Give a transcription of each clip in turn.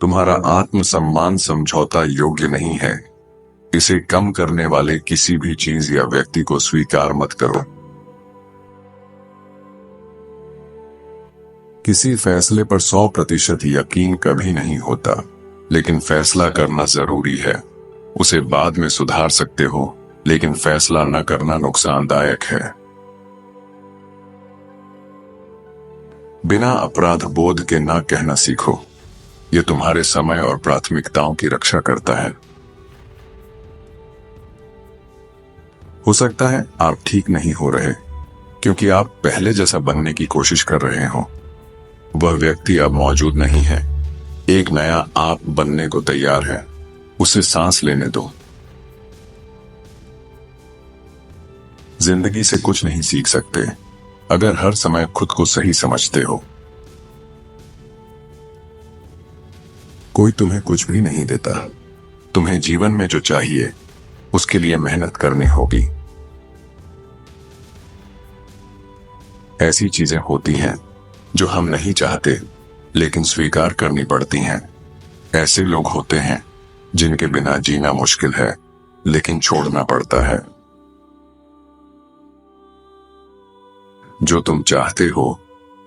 तुम्हारा आत्मसम्मान समझौता योग्य नहीं है। इसे कम करने वाले किसी भी चीज या व्यक्ति को स्वीकार मत करो। किसी फैसले पर 100% यकीन कभी नहीं होता, लेकिन फैसला करना जरूरी है। उसे बाद में सुधार सकते हो, लेकिन फैसला न करना नुकसानदायक है। बिना अपराध बोध के ना कहना सीखो। यह तुम्हारे समय और प्राथमिकताओं की रक्षा करता है। हो सकता है आप ठीक नहीं हो रहे, क्योंकि आप पहले जैसा बनने की कोशिश कर रहे हो। वह व्यक्ति अब मौजूद नहीं है। एक नया आप बनने को तैयार है। उसे सांस लेने दो। जिंदगी से कुछ नहीं सीख सकते अगर हर समय खुद को सही समझते हो। कोई तुम्हें कुछ भी नहीं देता। तुम्हें जीवन में जो चाहिए उसके लिए मेहनत करनी होगी। ऐसी चीजें होती हैं जो हम नहीं चाहते, लेकिन स्वीकार करनी पड़ती हैं। ऐसे लोग होते हैं जिनके बिना जीना मुश्किल है, लेकिन छोड़ना पड़ता है। जो तुम चाहते हो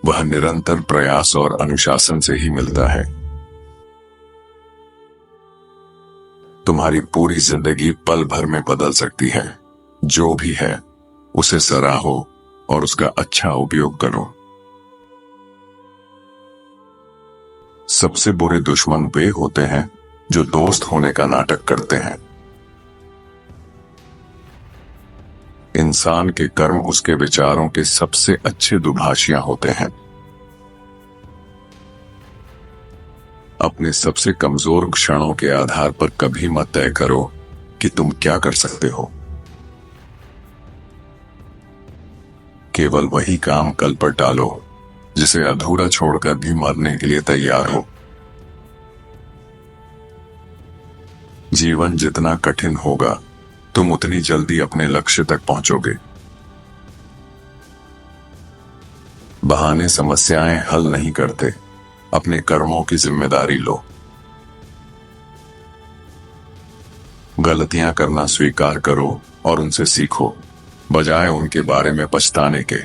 वह निरंतर प्रयास और अनुशासन से ही मिलता है। तुम्हारी पूरी जिंदगी पल भर में बदल सकती है। जो भी है उसे सराहो और उसका अच्छा उपयोग करो। सबसे बुरे दुश्मन वे होते हैं जो दोस्त होने का नाटक करते हैं। इंसान के कर्म उसके विचारों के सबसे अच्छे दुभाषियां होते हैं। अपने सबसे कमजोर क्षणों के आधार पर कभी मत तय करो कि तुम क्या कर सकते हो। केवल वही काम कल पर टालो जिसे अधूरा छोड़कर भी मरने के लिए तैयार हो। जीवन जितना कठिन होगा, तुम उतनी जल्दी अपने लक्ष्य तक पहुंचोगे। बहाने समस्याएं हल नहीं करते। अपने कर्मों की जिम्मेदारी लो। गलतियां करना स्वीकार करो और उनसे सीखो, बजाय उनके बारे में पछताने के।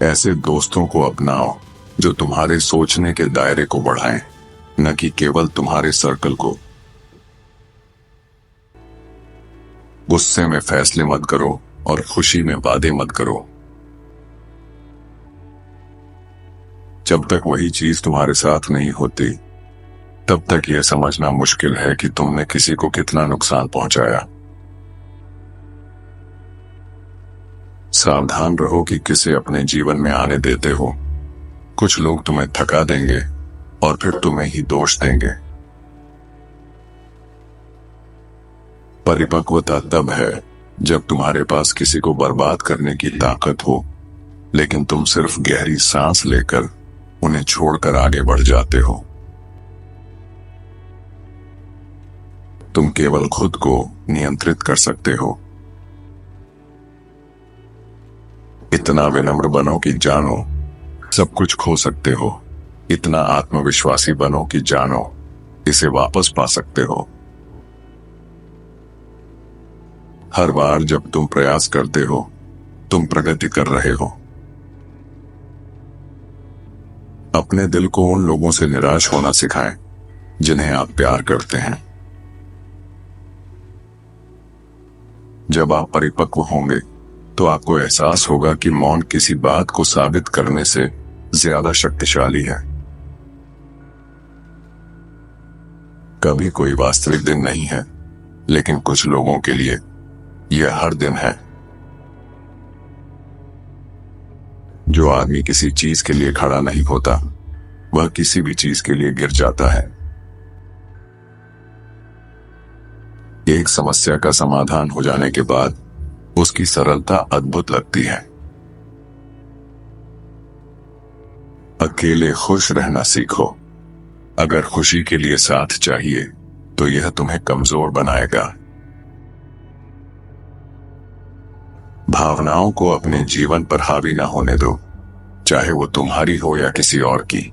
ऐसे दोस्तों को अपनाओ जो तुम्हारे सोचने के दायरे को बढ़ाएं, न कि केवल तुम्हारे सर्कल को। गुस्से में फैसले मत करो और खुशी में वादे मत करो। जब तक वही चीज तुम्हारे साथ नहीं होती, तब तक यह समझना मुश्किल है कि तुमने किसी को कितना नुकसान पहुंचाया। सावधान रहो कि किसे अपने जीवन में आने देते हो। कुछ लोग तुम्हें थका देंगे और फिर तुम्हें ही दोष देंगे। परिपक्वता तब है जब तुम्हारे पास किसी को बर्बाद करने की ताकत हो, लेकिन तुम सिर्फ गहरी सांस लेकर उन्हें छोड़कर आगे बढ़ जाते हो। तुम केवल खुद को नियंत्रित कर सकते हो। इतना विनम्र बनो कि जानो सब कुछ खो सकते हो। इतना आत्मविश्वासी बनो कि जानो इसे वापस पा सकते हो। हर बार जब तुम प्रयास करते हो, तुम प्रगति कर रहे हो। अपने दिल को उन लोगों से निराश होना सिखाएं जिन्हें आप प्यार करते हैं। जब आप परिपक्व होंगे तो आपको एहसास होगा कि मौन किसी बात को साबित करने से ज्यादा शक्तिशाली है। कभी कोई वास्तविक दिन नहीं है, लेकिन कुछ लोगों के लिए यह हर दिन है। जो आदमी किसी चीज के लिए खड़ा नहीं होता, वह किसी भी चीज के लिए गिर जाता है। एक समस्या का समाधान हो जाने के बाद उसकी सरलता अद्भुत लगती है। अकेले खुश रहना सीखो। अगर खुशी के लिए साथ चाहिए तो यह तुम्हें कमजोर बनाएगा। भावनाओं को अपने जीवन पर हावी ना होने दो। चाहे वो तुम्हारी हो या किसी और की।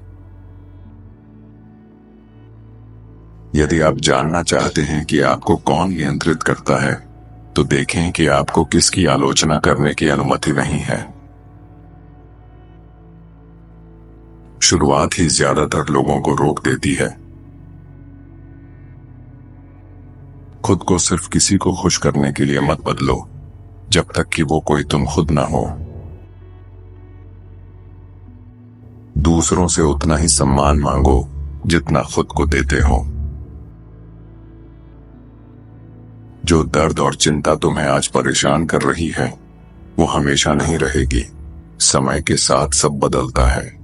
यदि आप जानना चाहते हैं कि आपको कौन नियंत्रित करता है, तो देखें कि आपको किसकी आलोचना करने की अनुमति नहीं है। शुरुआत ही ज्यादातर लोगों को रोक देती है। खुद को सिर्फ किसी को खुश करने के लिए मत बदलो, जब तक कि वो कोई तुम खुद ना हो। दूसरों से उतना ही सम्मान मांगो जितना खुद को देते हो। जो दर्द और चिंता तुम्हें आज परेशान कर रही है, वो हमेशा नहीं रहेगी। समय के साथ सब बदलता है।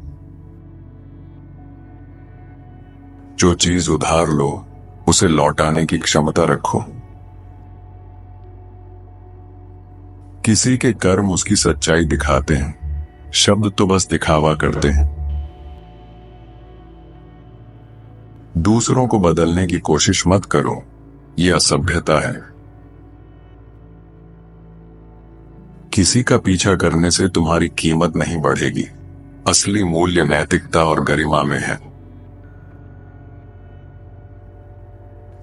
जो चीज उधार लो, उसे लौटाने की क्षमता रखो। किसी के कर्म उसकी सच्चाई दिखाते हैं, शब्द तो बस दिखावा करते हैं। दूसरों को बदलने की कोशिश मत करो, यह असभ्यता है। किसी का पीछा करने से तुम्हारी कीमत नहीं बढ़ेगी। असली मूल्य नैतिकता और गरिमा में है।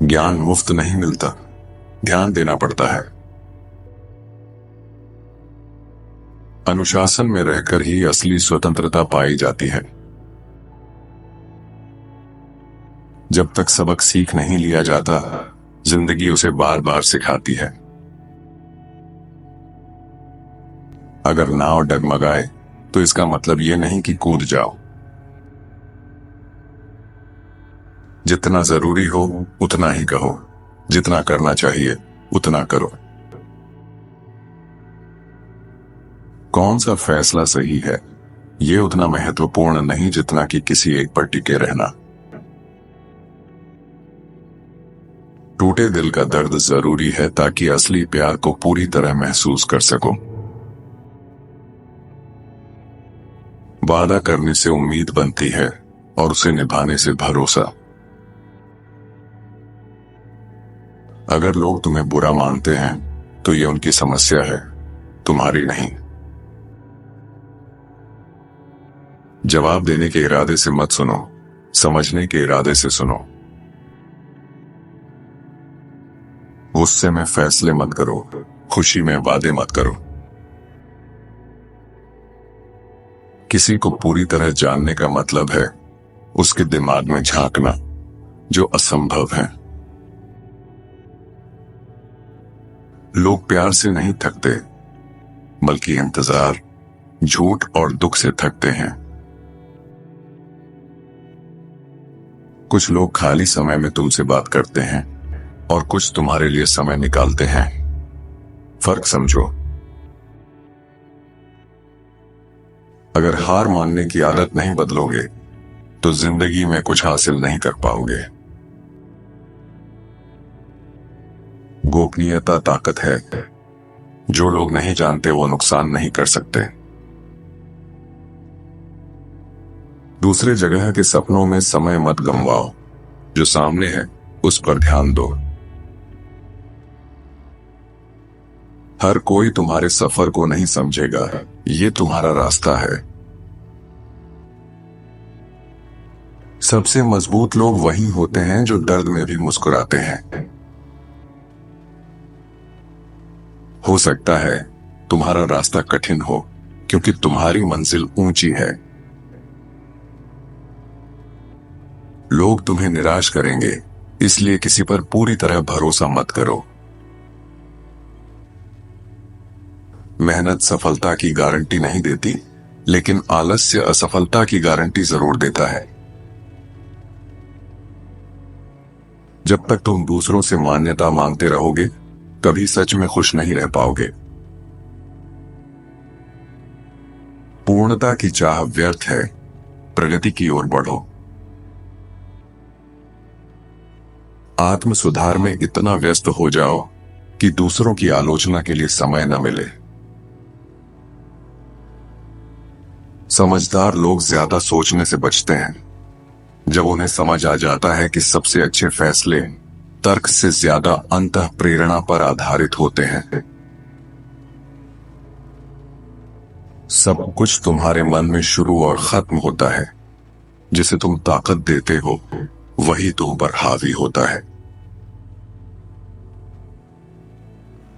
ज्ञान मुफ्त नहीं मिलता, ध्यान देना पड़ता है। अनुशासन में रहकर ही असली स्वतंत्रता पाई जाती है। जब तक सबक सीख नहीं लिया जाता, जिंदगी उसे बार बार सिखाती है। अगर नाव डगमगाए तो इसका मतलब यह नहीं कि कूद जाओ। जितना जरूरी हो उतना ही कहो, जितना करना चाहिए उतना करो। कौन सा फैसला सही है, यह उतना महत्वपूर्ण नहीं जितना कि किसी एक पर टिके रहना। टूटे दिल का दर्द जरूरी है ताकि असली प्यार को पूरी तरह महसूस कर सको। वादा करने से उम्मीद बनती है और उसे निभाने से भरोसा। अगर लोग तुम्हें बुरा मानते हैं तो यह उनकी समस्या है, तुम्हारी नहीं। जवाब देने के इरादे से मत सुनो, समझने के इरादे से सुनो। गुस्से में फैसले मत करो, खुशी में वादे मत करो। किसी को पूरी तरह जानने का मतलब है उसके दिमाग में झांकना, जो असंभव है। लोग प्यार से नहीं थकते, बल्कि इंतजार, झूठ और दुख से थकते हैं। कुछ लोग खाली समय में तुमसे बात करते हैं और कुछ तुम्हारे लिए समय निकालते हैं। फर्क समझो। अगर हार मानने की आदत नहीं बदलोगे तो जिंदगी में कुछ हासिल नहीं कर पाओगे। गोपनीयता ताकत है। जो लोग नहीं जानते वो नुकसान नहीं कर सकते। दूसरे जगह के सपनों में समय मत गंवाओ, जो सामने है उस पर ध्यान दो। हर कोई तुम्हारे सफर को नहीं समझेगा, ये तुम्हारा रास्ता है। सबसे मजबूत लोग वही होते हैं जो दर्द में भी मुस्कुराते हैं। हो सकता है तुम्हारा रास्ता कठिन हो क्योंकि तुम्हारी मंजिल ऊंची है। लोग तुम्हें निराश करेंगे, इसलिए किसी पर पूरी तरह भरोसा मत करो। मेहनत सफलता की गारंटी नहीं देती, लेकिन आलस्य असफलता की गारंटी जरूर देता है। जब तक तुम दूसरों से मान्यता मांगते रहोगे, कभी सच में खुश नहीं रह पाओगे। पूर्णता की चाह व्यर्थ है, प्रगति की ओर बढ़ो। आत्म सुधार में इतना व्यस्त हो जाओ कि दूसरों की आलोचना के लिए समय न मिले। समझदार लोग ज्यादा सोचने से बचते हैं। जब उन्हें समझ आ जाता है कि सबसे अच्छे फैसले तर्क से ज्यादा अंतः प्रेरणा पर आधारित होते हैं। सब कुछ तुम्हारे मन में शुरू और खत्म होता है। जिसे तुम ताकत देते हो वही तुम पर हावी होता है।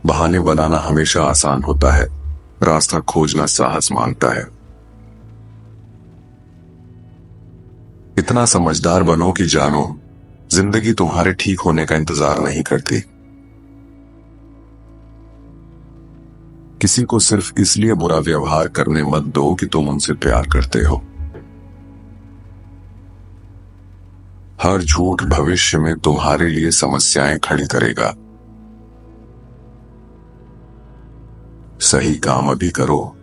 बहाने बनाना हमेशा आसान होता है, रास्ता खोजना साहस मांगता है। इतना समझदार बनो कि जानो, जिंदगी तुम्हारे ठीक होने का इंतजार नहीं करती। किसी को सिर्फ इसलिए बुरा व्यवहार करने मत दो कि तुम उनसे प्यार करते हो। हर झूठ भविष्य में तुम्हारे लिए समस्याएं खड़ी करेगा। सही काम अभी करो।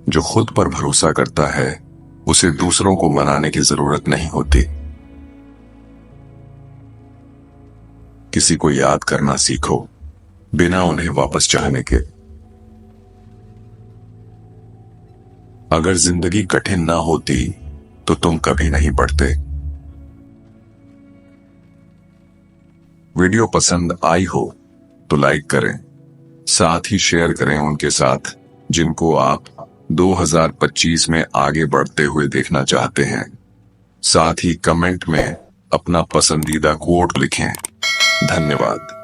जो खुद पर भरोसा करता है उसे दूसरों को मनाने की जरूरत नहीं होती। किसी को याद करना सीखो बिना उन्हें वापस चाहने के। अगर जिंदगी कठिन ना होती तो तुम कभी नहीं पढ़ते। वीडियो पसंद आई हो तो लाइक करें, साथ ही शेयर करें उनके साथ जिनको आप 2025 में आगे बढ़ते हुए देखना चाहते हैं। साथ ही कमेंट में अपना पसंदीदा कोट लिखें। धन्यवाद।